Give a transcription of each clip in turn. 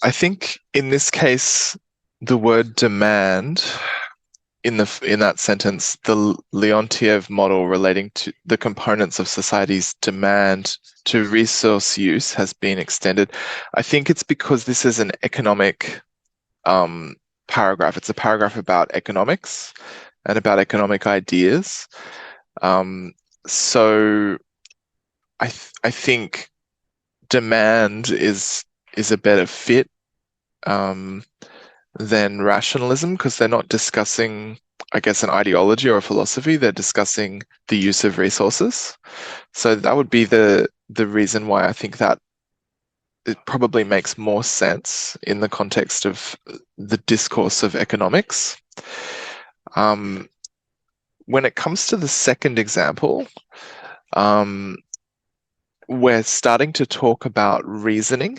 I think in this case, the word demand in that sentence, the Leontiev model relating to the components of society's demand to resource use has been extended. I think it's because this is an economic paragraph. It's a paragraph about economics and about economic ideas. So I think demand is a better fit um, than rationalism because they're not discussing, I guess, an ideology or a philosophy. They're discussing the use of resources. So that would be the reason why I think that it probably makes more sense in the context of the discourse of economics. Um, when it comes to the second example, um, we're starting to talk about reasoning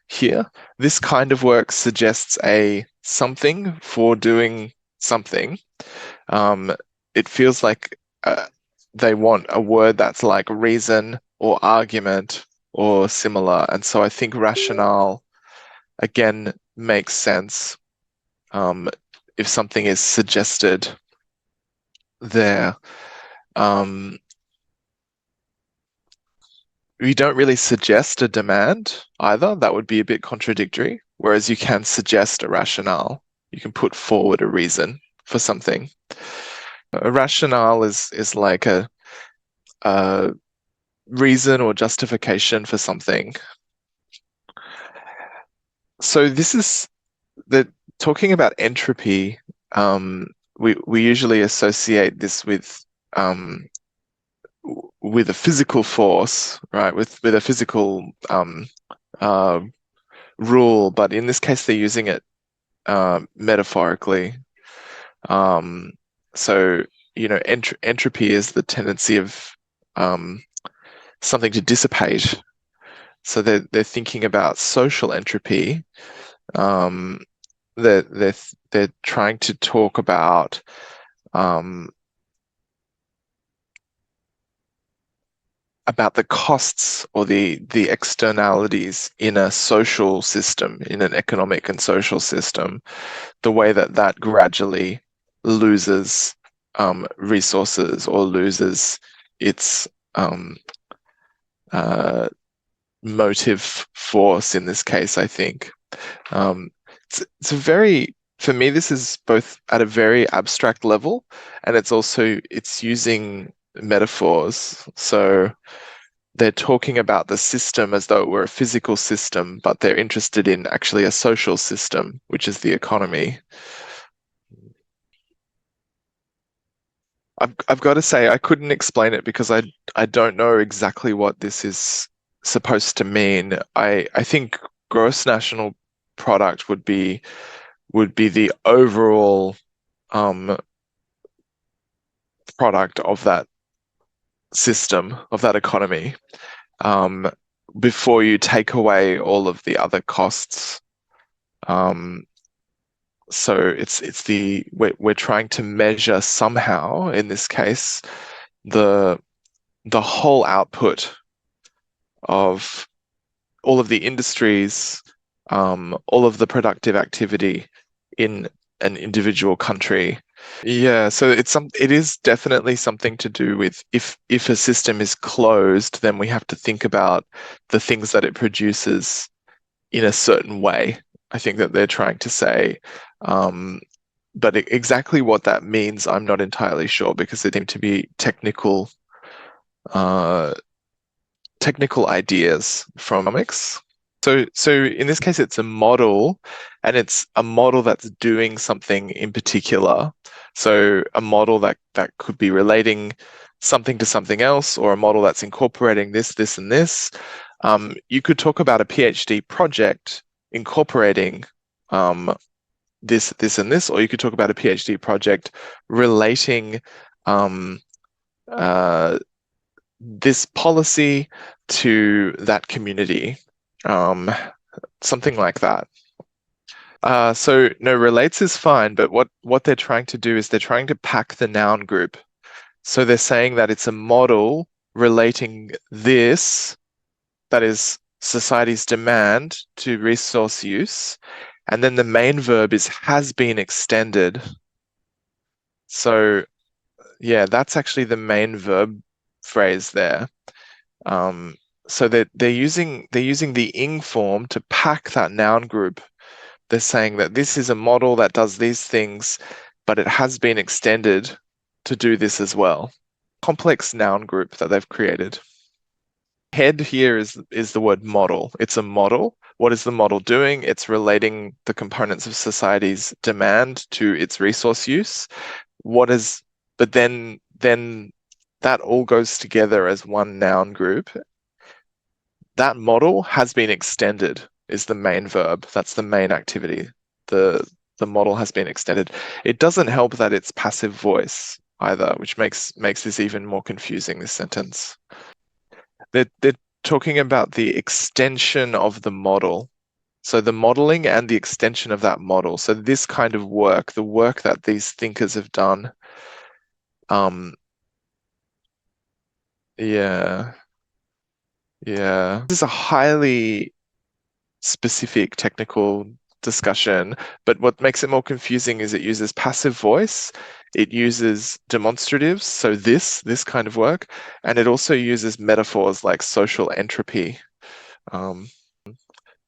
here. This kind of work suggests a something for doing something. It feels like they want a word that's like reason or argument or similar. And so I think rationale, again, makes sense if something is suggested there. We don't really suggest a demand either. That would be a bit contradictory. Whereas you can suggest a rationale. You can put forward a reason for something. A rationale is like a reason or justification for something. So this is the talking about entropy. We usually associate this with a physical force, right? With a physical uh, rule, but in this case they're using it metaphorically. Um, so entropy is the tendency of um, something to dissipate. So they're thinking about social entropy. Um, they're trying to talk um, about the costs or the externalities in a social system, in an economic and social system, the way that that gradually loses resources or loses its uh, motive force in this case, I think. Um, it's a very, for me, this is both at a very abstract level and it's using metaphors. So they're talking about the system as though it were a physical system, but they're interested in actually a social system, which is the economy. I've got to say I couldn't explain it because I don't know exactly what this is supposed to mean. I think gross national product would be the overall um, product of that system, of that economy, um, before you take away all of the other costs. Um, so we're trying to measure somehow, in this case, the the whole output of all of the industries, all of the productive activity in an individual country. Yeah, so it is definitely something to do with if a system is closed, then we have to think about the things that it produces in a certain way. I think that they're trying to say, um, but exactly what that means, I'm not entirely sure because they seem to be uh, technical ideas from economics. So in this case, it's a model, and it's a model that's doing something in particular. So a model that could be relating something to something else, or a model that's incorporating this, and this. You could talk about a PhD project incorporating this, and this, or you could talk about a PhD project relating um, uh, this policy to that community, um, something like that. So no, relates is fine, but what they're trying to do is they're trying to pack the noun group. So they're saying that it's a model relating this that is society's demand to resource use. And then the main verb is has been extended. So yeah, that's actually the main verb phrase there. So they're using the ing form to pack that noun group. They're saying that this is a model that does these things, but it has been extended to do this as well. Complex noun group that they've created. Head here is the word model. It's a model. What is the model doing? It's relating the components of society's demand to its resource use. But then that all goes together as one noun group. That model has been extended is the main verb. That's the main activity. The model has been extended. It doesn't help that it's passive voice either, which makes this even more confusing, this sentence. They're talking about the extension of the model. So the modeling and the extension of that model. So this kind of work, the work that these thinkers have done, yeah, yeah. This is a highly specific technical discussion, but what makes it more confusing is it uses passive voice, it uses demonstratives, so this kind of work, and it also uses metaphors like social entropy.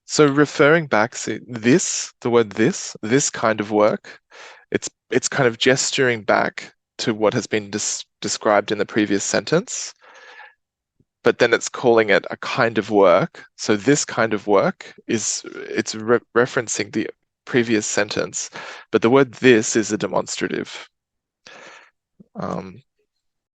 So referring back to the word this kind of work, it's kind of gesturing back to what has been described in the previous sentence, but then it's calling it a kind of work. So this kind of work it's referencing the previous sentence, but the word this is a demonstrative.